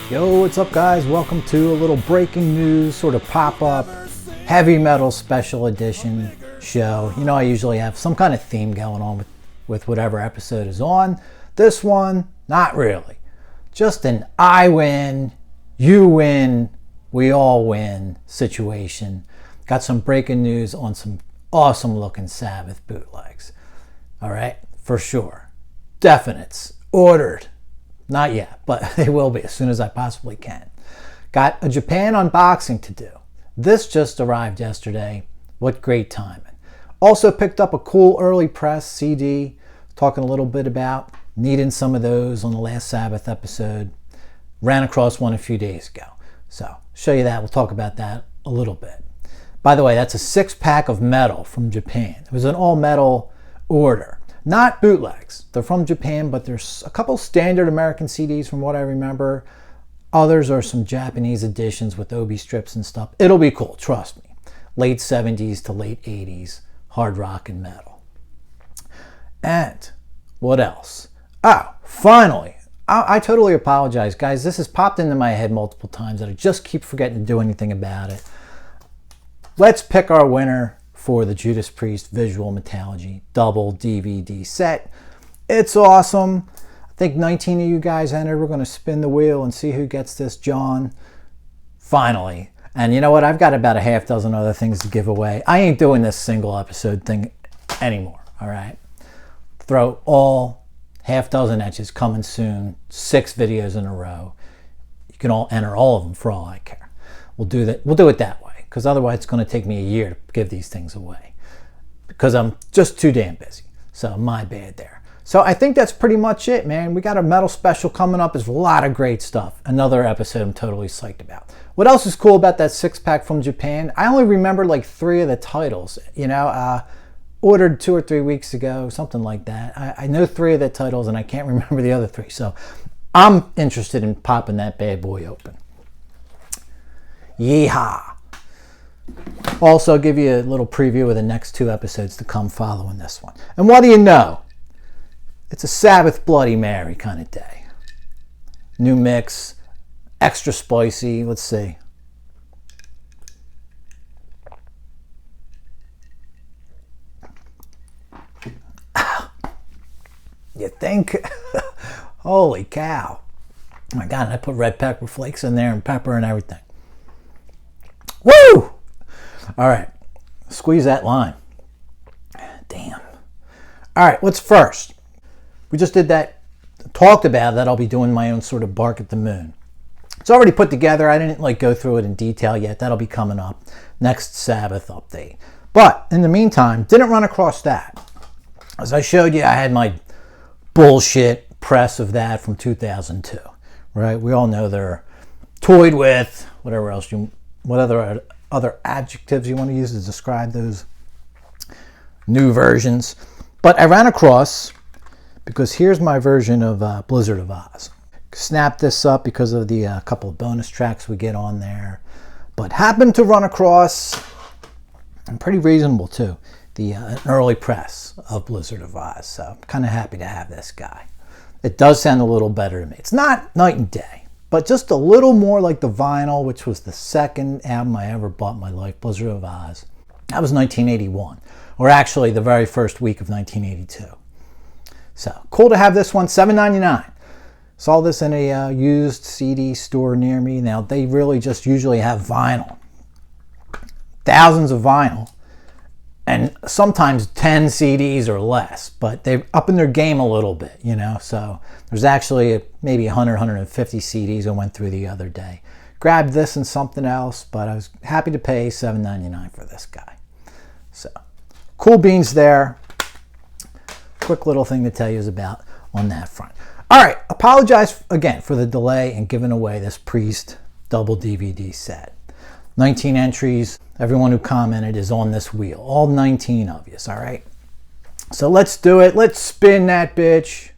Yo, what's up guys? Welcome to a little breaking news, sort of pop-up heavy metal special edition show. You know, I usually have some kind of theme going on with whatever episode is on. This one, not really. Just an I win, you win, we all win situation. Got some breaking news on some awesome looking Sabbath bootlegs. All right, for sure. Definites, ordered. Not yet, but they will be as soon as I possibly can. Got a Japan unboxing to do. This just arrived yesterday. What great timing. Also picked up a cool early press CD, talking a little bit about needing some of those on the last Sabbath episode. Ran across one a few days ago. So, show you that. We'll talk about that a little bit. By the way, that's a 6-pack of metal from Japan. It was an all-metal order. Not bootlegs. They're from Japan, but there's a couple standard American CDs from what I remember. Others are some Japanese editions with OB strips and stuff. It'll be cool, trust me. Late 70s to late 80s, hard rock and metal. And what else? Oh, finally. I totally apologize, guys. This has popped into my head multiple times and I just keep forgetting to do anything about it. Let's pick our winner for the Judas Priest Visual Metalogy double DVD set. It's awesome. I think 19 of you guys entered. We're going to spin the wheel and see who gets this, John. Finally. And you know what? I've got about a half dozen other things to give away. I ain't doing this single episode thing anymore, all right? Throw all half dozen etches coming soon, 6 videos in a row. You can all enter all of them for all I care. We'll do that. We'll do it that way. Because otherwise it's going to take me a year to give these things away because I'm just too damn busy. So my bad there. So I think that's pretty much it, man. We got a metal special coming up. There's a lot of great stuff. Another episode I'm totally psyched about. What else is cool about that 6-pack from Japan? I only remember like 3 of the titles, you know, ordered 2 or 3 weeks ago, something like that. I know 3 of the titles and I can't remember the other 3. So I'm interested in popping that bad boy open. Yeehaw. Also give you a little preview of the next 2 episodes to come following this one. And what do you know? It's a Sabbath Bloody Mary kind of day. New mix, extra spicy. Let's see. You think? Holy cow. Oh my God, and I put red pepper flakes in there and pepper and everything. Woo! All right, squeeze that lime. Damn. All right, what's first? We just did that, talked about that. I'll be doing my own sort of Bark at the Moon. It's already put together. I didn't like go through it in detail yet. That'll be coming up next Sabbath update. But in the meantime, didn't run across that. As I showed you, I had my bullshit press of that from 2002, right? We all know they're toyed with, whatever else you, what other adjectives you want to use to describe those new versions. But I ran across, because here's my version of Blizzard of Oz. Snapped this up because of the couple of bonus tracks we get on there. But happened to run across, and pretty reasonable too, an early press of Blizzard of Oz. So I'm kind of happy to have this guy. It does sound a little better to me. It's not night and day, but just a little more like the vinyl, which was the second album I ever bought in my life, Blizzard of Oz. That was 1981, or actually the very first week of 1982. So cool to have this one, $7.99. Saw this in a used CD store near me. Now they really just usually have vinyl, thousands of vinyl, and sometimes 10 CDs or less, but they're up in their game a little bit, you know. So there's actually maybe 100, 150 CDs I went through the other day. Grabbed this and something else, but I was happy to pay $7.99 for this guy. So cool beans there. Quick little thing to tell you is about on that front. All right, apologize again for the delay in giving away this Priest double DVD set. 19 entries. Everyone who commented is on this wheel. All 19 of you, all right? So let's do it. Let's spin that bitch.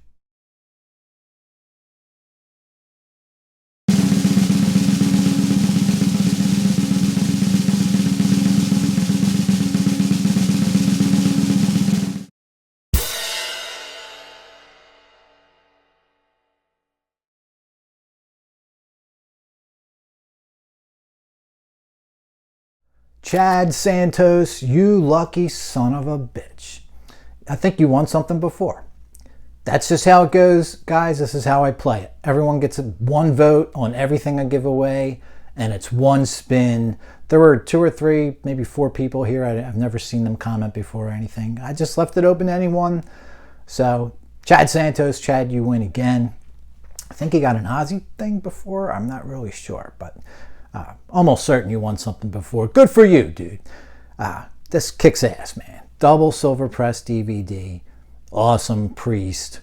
Chad Santos, you lucky son of a bitch. I think you won something before. That's just how it goes, guys. This is how I play it. Everyone gets one vote on everything I give away, and it's one spin. There were 2 or 3, maybe 4 people here. I've never seen them comment before or anything. I just left it open to anyone. So, Chad Santos, Chad, you win again. I think he got an Ozzy thing before. I'm not really sure, but almost certain you won something before. Good for you, dude. This kicks ass, man. Double silver press DVD. Awesome Priest.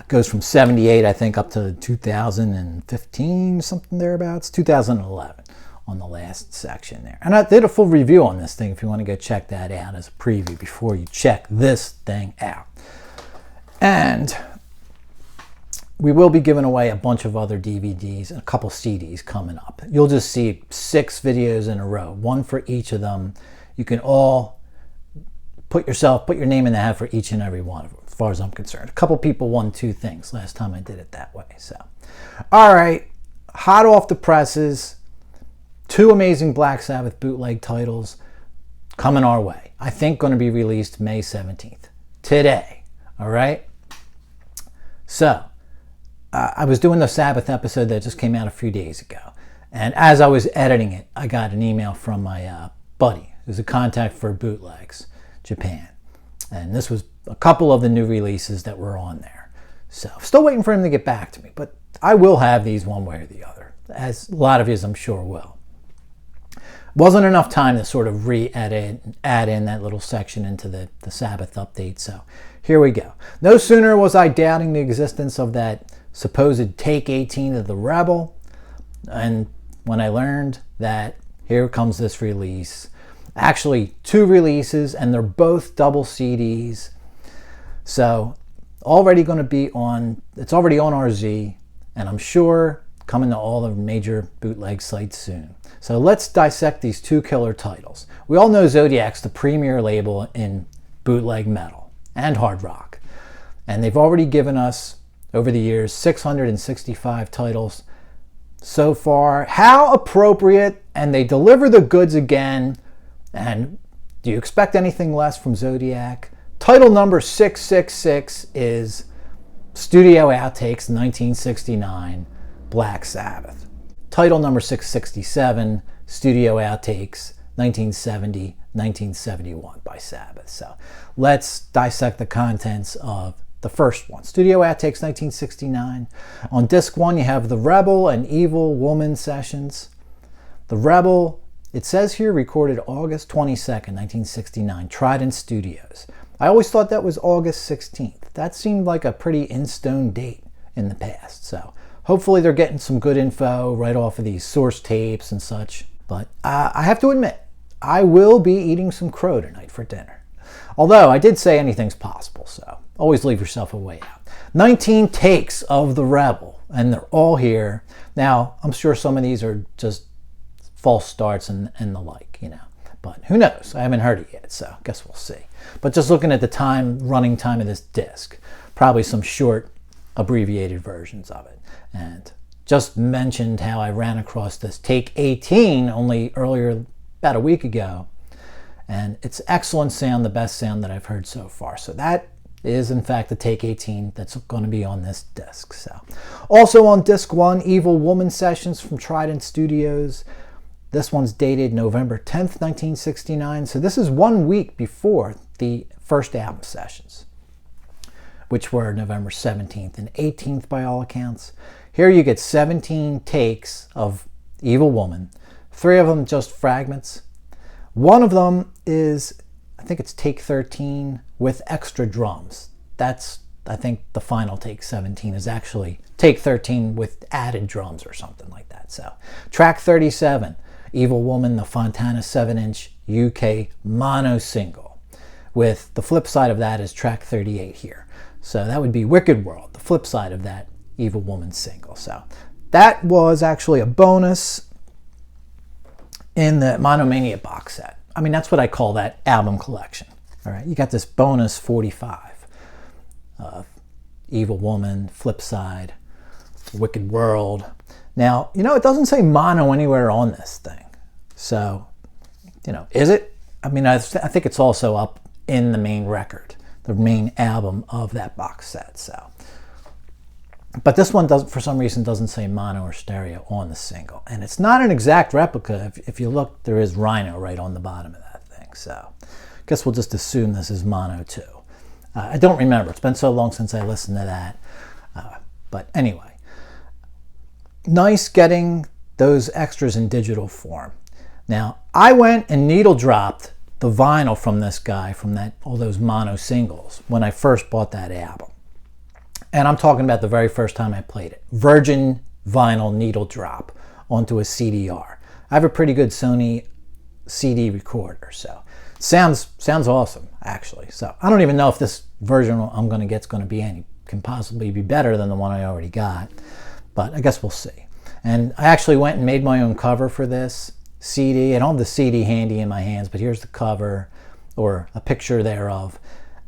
Goes from 78, I think, up to 2015, something thereabouts. 2011 on the last section there. And I did a full review on this thing if you want to go check that out as a preview before you check this thing out. And we will be giving away a bunch of other DVDs and a couple CDs coming up. You'll just see 6 videos in a row, one for each of them. You can all put your name in the hat for each and every one of them, as far as I'm concerned. A couple people won 2 things last time I did it that way. So, all right, hot off the presses, 2 amazing Black Sabbath bootleg titles coming our way. I think going to be released May 17th, today. All right. So, I was doing the Sabbath episode that just came out a few days ago, and as I was editing it, I got an email from my buddy, who's a contact for Bootlegs Japan, and this was a couple of the new releases that were on there. So still waiting for him to get back to me, but I will have these one way or the other, as a lot of you I'm sure will. Wasn't enough time to sort of re-edit and add in that little section into the Sabbath update, so here we go. No sooner was I doubting the existence of that supposed Take 18 of the Rebel, and when I learned that here comes this release. Actually 2 releases, and they're both double CDs. So already going to be on, it's already on RZ, and I'm sure coming to all the major bootleg sites soon. So let's dissect these 2 killer titles. We all know Zodiac's the premier label in bootleg metal and hard rock, and they've already given us over the years 665 titles so far. How appropriate, and they deliver the goods again. And do you expect anything less from Zodiac? Title number 666 is Studio Outtakes 1969 Black Sabbath. Title number 667, Studio Outtakes 1970-1971 by Sabbath. So let's dissect the contents of the first one, Studio Outtakes 1969. On disc 1, you have the Rebel and Evil Woman sessions. The Rebel, it says here, recorded August 22nd, 1969, Trident Studios. I always thought that was August 16th. That seemed like a pretty in-stone date in the past. So hopefully they're getting some good info right off of these source tapes and such. But I have to admit, I will be eating some crow tonight for dinner. Although I did say anything's possible, so always leave yourself a way out. 19 takes of the Rebel, and they're all here. Now, I'm sure some of these are just false starts and the like, you know. But who knows? I haven't heard it yet, so I guess we'll see. But just looking at the running time of this disc, probably some short, abbreviated versions of it. And just mentioned how I ran across this Take 18 only earlier, about a week ago. And it's excellent sound, the best sound that I've heard so far. So that is, in fact, the Take 18 that's going to be on this disc. So, also on disc 1, Evil Woman Sessions from Trident Studios. This one's dated November 10th, 1969. So this is 1 week before the first album sessions, which were November 17th and 18th by all accounts. Here you get 17 takes of Evil Woman, 3 of them just fragments. One of them is, I think it's take 13 with extra drums. That's, I think the final take 17 is actually take 13 with added drums or something like that. So track 37, Evil Woman, the Fontana 7-inch UK mono single. With the flip side of that is track 38 here. So that would be Wicked World, the flip side of that Evil Woman single. So that was actually a bonus in the Monomania box set. I mean, that's what I call that album collection. All right, you got this bonus 45 of Evil Woman, flip side, Wicked World. Now, you know, it doesn't say mono anywhere on this thing. So Is it? I mean, I think it's also up in the main record, the main album of that box set. So, but this one doesn't, for some reason, doesn't say mono or stereo on the single, and it's not an exact replica. If you look, there is Rhino right on the bottom of that thing. So, I guess we'll just assume this is mono too. I don't remember. It's been so long since I listened to that. But anyway, nice getting those extras in digital form. Now, I went and needle dropped the vinyl from this guy, from all those mono singles, when I first bought that album. And I'm talking about the very first time I played it. Virgin vinyl needle drop onto a CDR. I have a pretty good Sony CD recorder, so sounds awesome, actually. So I don't even know if this version I'm going to get is going to be can possibly be better than the one I already got, but I guess we'll see. And I actually went and made my own cover for this CD. I don't have the CD handy in my hands, but here's the cover, or a picture thereof,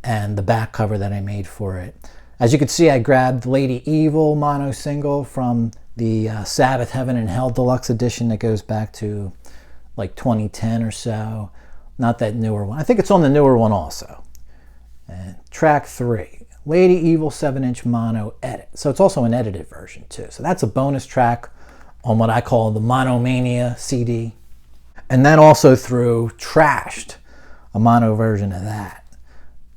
and the back cover that I made for it. As you can see, I grabbed Lady Evil mono single from the Sabbath Heaven and Hell Deluxe Edition that goes back to like 2010 or so. Not that newer one. I think it's on the newer one also. And track 3. Lady Evil 7-inch mono edit. So it's also an edited version too. So that's a bonus track on what I call the Monomania CD. And then also through Trashed, a mono version of that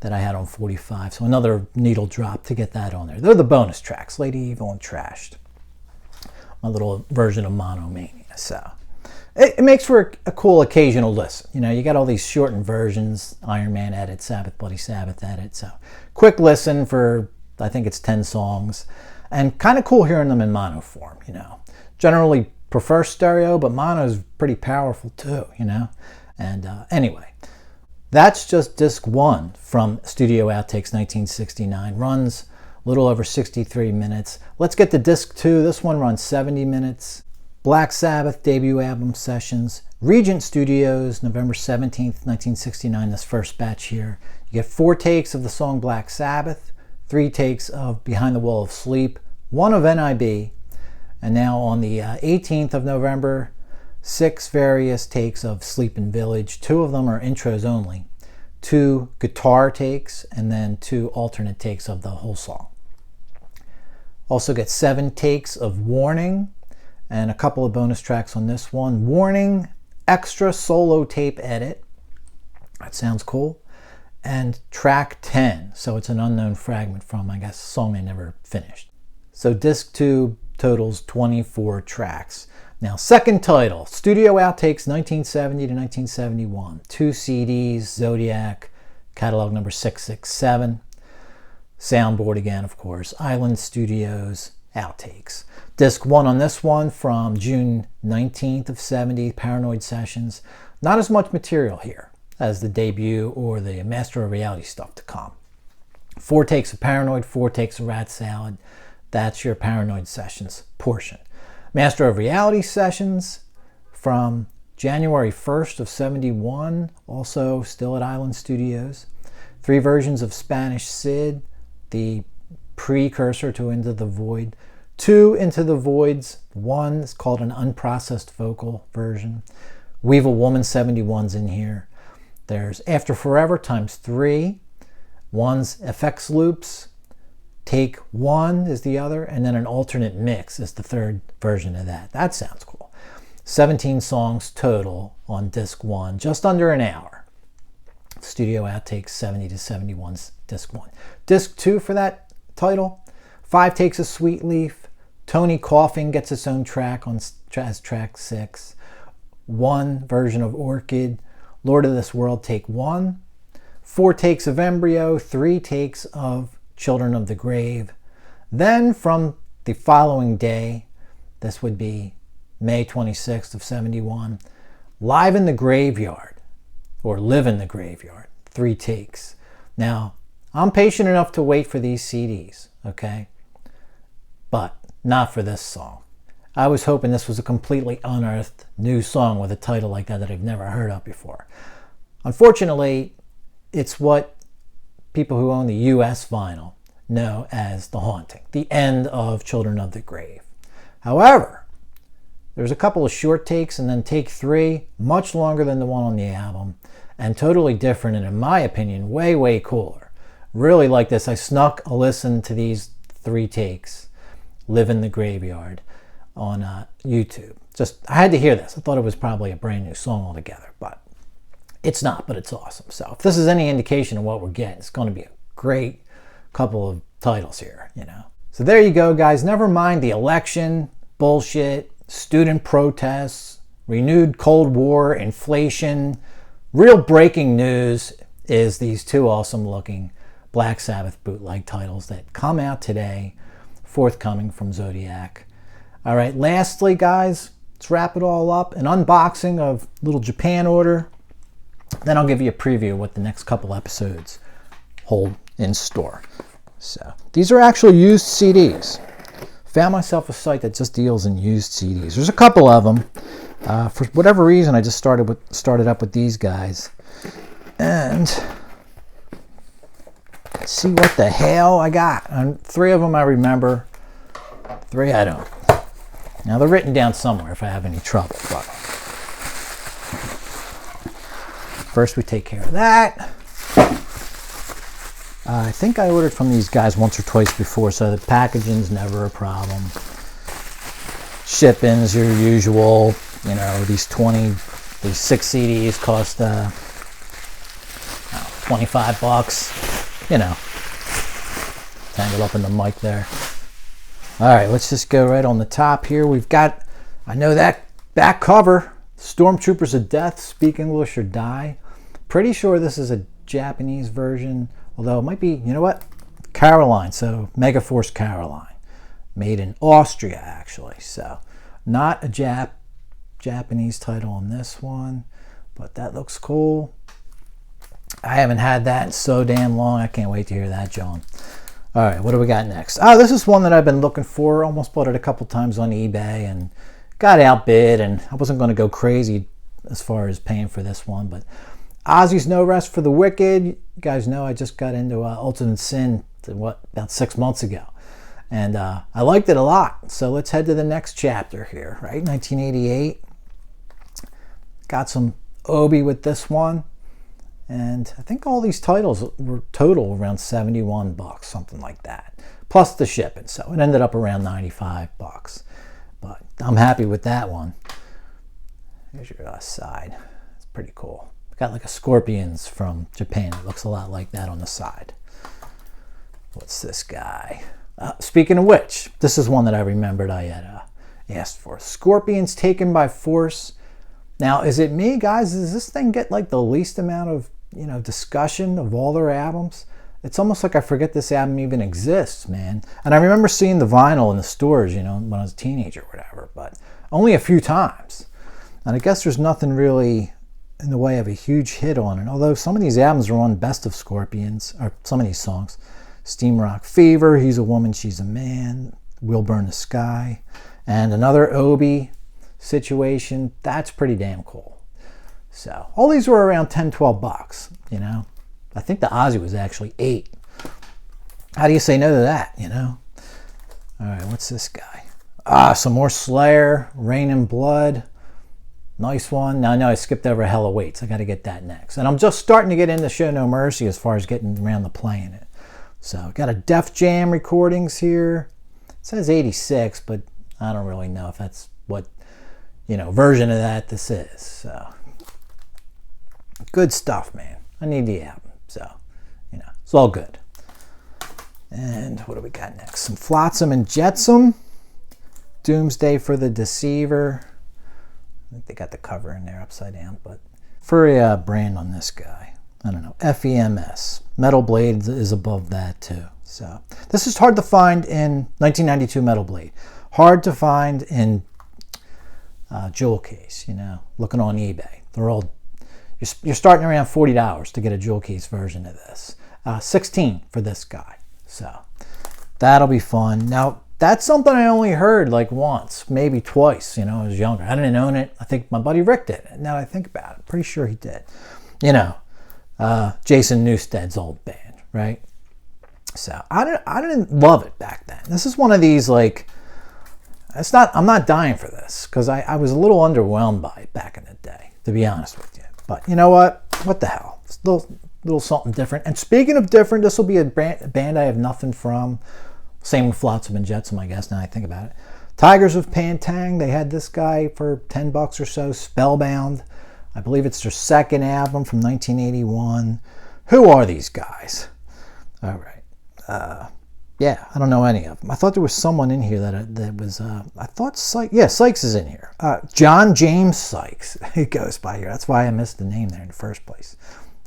I had on 45. So another needle drop to get that on there. They're the bonus tracks, Lady Evil and Trashed. My little version of Monomania. So it makes for a cool occasional listen. You got all these shortened versions, Iron Man edit, Sabbath Bloody Sabbath edit. So quick listen for, I think it's 10 songs. And kind of cool hearing them in mono form, Generally prefer stereo, but mono is pretty powerful too, And anyway, that's just disc 1 from Studio Outtakes 1969. Runs a little over 63 minutes. Let's get to disc 2. This one runs 70 minutes. Black Sabbath debut album sessions, Regent Studios, November 17th, 1969, this first batch here. You get 4 takes of the song Black Sabbath, 3 takes of Behind the Wall of Sleep, 1 of NIB, and now on the 18th of November, 6 various takes of Sleepin' Village. 2 of them are intros only, 2 guitar takes, and then 2 alternate takes of the whole song. Also get 7 takes of Warning, and a couple of bonus tracks on this one. Warning, extra solo tape edit. That sounds cool. And track 10. So it's an unknown fragment from, I guess, a song they never finished. So disc 2 totals 24 tracks. Now, second title, Studio Outtakes 1970 to 1971. 2 CDs, Zodiac, catalog number 667. Soundboard again, of course. Island Studios Outtakes. Disc 1 on this one from June 19th of 70, Paranoid Sessions. Not as much material here as the debut or the Master of Reality stuff to come. 4 takes of Paranoid, 4 takes of Rat Salad. That's your Paranoid Sessions portion. Master of Reality Sessions from January 1st of 71, also still at Island Studios. 3 versions of Spanish Sid, the precursor to Into the Void. 2 Into the Voids. 1 is called an unprocessed vocal version. Weevil Woman 71's in here. There's After Forever times 3. One's FX loops. Take 1 is the other, and then an alternate mix is the third version of that. That sounds cool. 17 songs total on disc 1, just under an hour. Studio Outtakes 70 to 71's disc 1. Disc 2 for that title, 5 takes of Sweet Leaf. Tony Coughing gets its own track on as track 6. 1 version of Orchid. Lord of This World, take 1. 4 takes of Embryo. 3 takes of Children of the Grave. Then from the following day, this would be May 26th of 71, Live in the Graveyard, or Live in the Graveyard. 3 takes. Now, I'm patient enough to wait for these CDs, okay? But not for this song. I was hoping this was a completely unearthed new song with a title like that I've never heard of before. Unfortunately, it's what people who own the US vinyl know as The Haunting, the end of Children of the Grave. However, There's a couple of short takes, and then take 3, much longer than the one on the album, and totally different, and in my opinion, way, way cooler. Really like this. I snuck a listen to these 3 takes, Live in the Graveyard, on YouTube. I had to hear this. I thought it was probably a brand new song altogether, but it's not, but it's awesome. So if this is any indication of what we're getting, it's going to be a great couple of titles here, you know. So there you go, guys. Never mind the election, bullshit, student protests, renewed Cold War, inflation. Real breaking news is these 2 awesome looking Black Sabbath bootleg titles that come out today, forthcoming from Zodiac. All right, lastly, guys, let's wrap it all up. An unboxing of little Japan order. Then I'll give you a preview of what the next couple episodes hold in store. So these are actually used CDs. Found myself a site that just deals in used CDs. There's a couple of them. For whatever reason, I just started up with these guys. And let's see what the hell I got. 3 of them I remember. 3 I don't. Now they're written down somewhere if I have any trouble. But first we take care of that. I think I ordered from these guys once or twice before, so the packaging's never a problem. Shipping's your usual. You know, these 6 CDs cost $25. You know, tangled up in the mic there. All right, let's just go right on the top here. We've got, I know that back cover, Stormtroopers of Death, Speak English or Die. Pretty sure this is a Japanese version, although it might be, you know what? Caroline, so Megaforce Caroline. Made in Austria, actually. So, not a Japanese title on this one, but that looks cool. I haven't had that in so damn long. I can't wait to hear that, John. All right, what do we got next? Oh, this is one that I've been looking for. Almost bought it a couple times on eBay and got outbid, and I wasn't going to go crazy as far as paying for this one, but Ozzy's No Rest for the Wicked. You guys know I just got into Ultimate Sin about 6 months ago, and I liked it a lot. So let's head to the next chapter here, right? 1988. Got some Obi with this one, and I think all these titles were total around $71, something like that, plus the shipping. So it ended up around $95, but I'm happy with that one. Here's your side. It's pretty cool. Got like a Scorpions from Japan. It looks a lot like that on the side. What's this guy? Speaking of which, this is one that I remembered I had asked for. Scorpions Taken by Force. Now, is it me, guys? Does this thing get like the least amount of, you know, discussion of all their albums? It's almost like I forget this album even exists, man. And I remember seeing the vinyl in the stores, you know, when I was a teenager or whatever, but only a few times. And I guess there's nothing really in the way of a huge hit on it. Although some of these albums are on Best of Scorpions, or some of these songs. Steam Rock Fever, He's a Woman, She's a Man, We'll Burn the Sky, and another Obi situation. That's pretty damn cool. So all these were around $10-12, you know. I think the Ozzy was actually $8. How do you say no to that, you know? All right, what's this guy? Some more Slayer, Rain and Blood. Nice one. Now I know I skipped over Hell Awaits. I got to get that next. And I'm just starting to get into Show No Mercy as far as getting around to playing it. So got a Def Jam recordings here. It says 86, but I don't really know if that's what, you know, version of that this is. So good stuff, man. I need the album. So, you know, it's all good. And what do we got next? Some Flotsam and Jetsam. Doomsday for the Deceiver. I think they got the cover in there upside down, but for a brand on this guy, I don't know, FEMS. Metal Blade is above that too. So this is hard to find in 1992 Metal Blade. Hard to find in jewel case, you know, looking on eBay. They're all, you're starting around $40 to get a jewel case version of this. 16 for this guy. So that'll be fun. Now, that's something I only heard like once, maybe twice, you know, I was younger. I didn't own it. I think my buddy Rick did. Now I think about it, pretty sure he did. You know, Jason Newsted's old band, right? So I didn't love it back then. This is one of these, like, I'm not dying for this because I was a little underwhelmed by it back in the day, to be honest with you. But you know what? What the hell? It's a little something different. And speaking of different, this will be a band I have nothing from. Same with Flotsam and Jetsam, I guess, now I think about it. Tigers of Pantang, they had this guy for $10 or so, Spellbound. I believe it's their second album from 1981. Who are these guys? All right. Yeah, I don't know any of them. I thought there was someone in here that was, I thought Sykes, yeah, Sykes is in here. John James Sykes, he goes by here. That's why I missed the name there in the first place.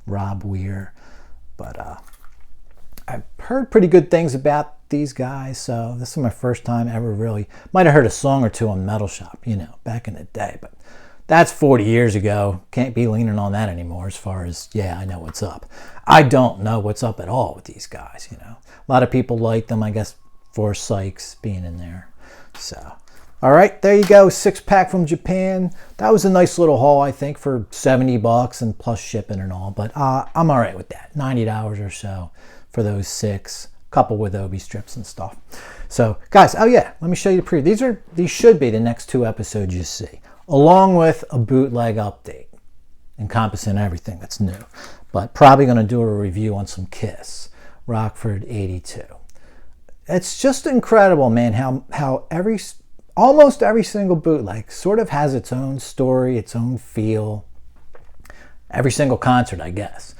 Rob Weir. But I've heard pretty good things about these guys, so this is my first time ever really, might have heard a song or two on Metal Shop, you know, back in the day, but that's 40 years ago. Can't be leaning on that anymore as far as, yeah, I know what's up. I don't know what's up at all with these guys, you know. A lot of people like them, I guess, for Sykes being in there. So, all right, there you go, 6-pack from Japan. That was a nice little haul, I think, for $70 and plus shipping and all, but I'm all right with that. $90 or so for those 6, coupled with Obi strips and stuff. So, guys, oh yeah, let me show you the preview. These should be the next 2 episodes you see, along with a bootleg update encompassing everything that's new. But probably going to do a review on some Kiss, Rockford 82. It's just incredible, man, how almost every single bootleg sort of has its own story, its own feel. Every single concert, I guess.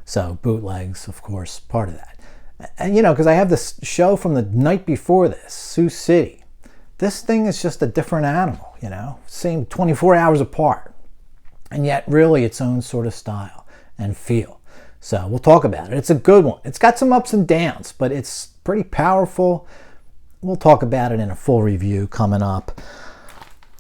So bootlegs, of course, part of that. And, you know, because I have this show from the night before this, Sioux City. This thing is just a different animal, you know, same 24 hours apart. And yet really its own sort of style and feel. So we'll talk about it. It's a good one. It's got some ups and downs, but it's pretty powerful. We'll talk about it in a full review coming up.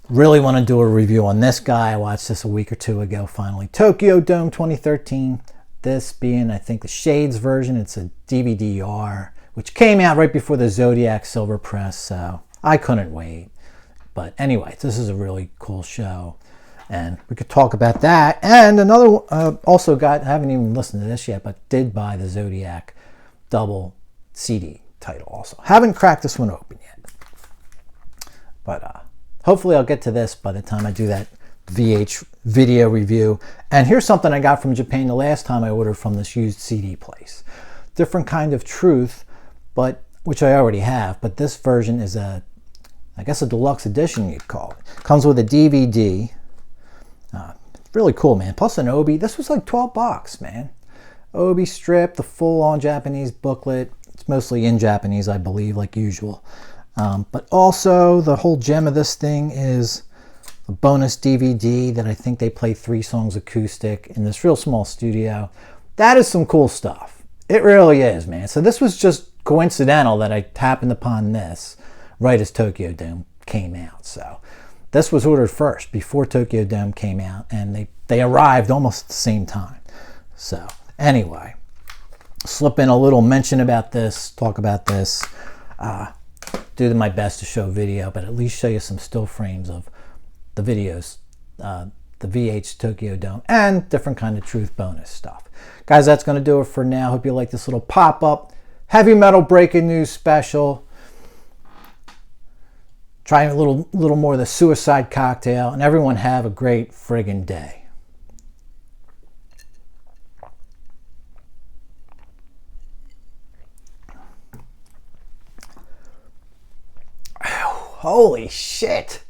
Really want to do a review on this guy. I watched this a week or 2 ago, finally. Tokyo Dome 2013. This being, I think, the Shades version. It's a DVD-R, which came out right before the Zodiac Silver Press, so I couldn't wait. But anyway, this is a really cool show, and we could talk about that. And another also got, I haven't even listened to this yet, but did buy the Zodiac double CD title also. Haven't cracked this one open yet. But hopefully I'll get to this by the time I do that VH video review. And here's something I got from Japan the last time I ordered from this used CD place. Different kind of Truth, but which I already have, but this version is I guess a deluxe edition you'd call it. Comes with a DVD. Really cool, man. Plus an Obi. This was like $12, man. Obi strip, the full-on Japanese booklet. It's mostly in Japanese, I believe, like usual. But also the whole gem of this thing is a bonus DVD that I think they play 3 songs acoustic in this real small studio. That is some cool stuff. It really is, man. So this was just coincidental that I happened upon this right as Tokyo Dome came out. So this was ordered first before Tokyo Dome came out, and they arrived almost at the same time. So anyway, slip in a little mention about this, talk about this, do my best to show video, but at least show you some still frames of the videos, the VH Tokyo Dome, and different kind of Truth bonus stuff. Guys, that's going to do it for now. Hope you like this little pop-up heavy metal breaking news special. Try a little more of the Suicide Cocktail, and everyone have a great friggin' day. Holy shit!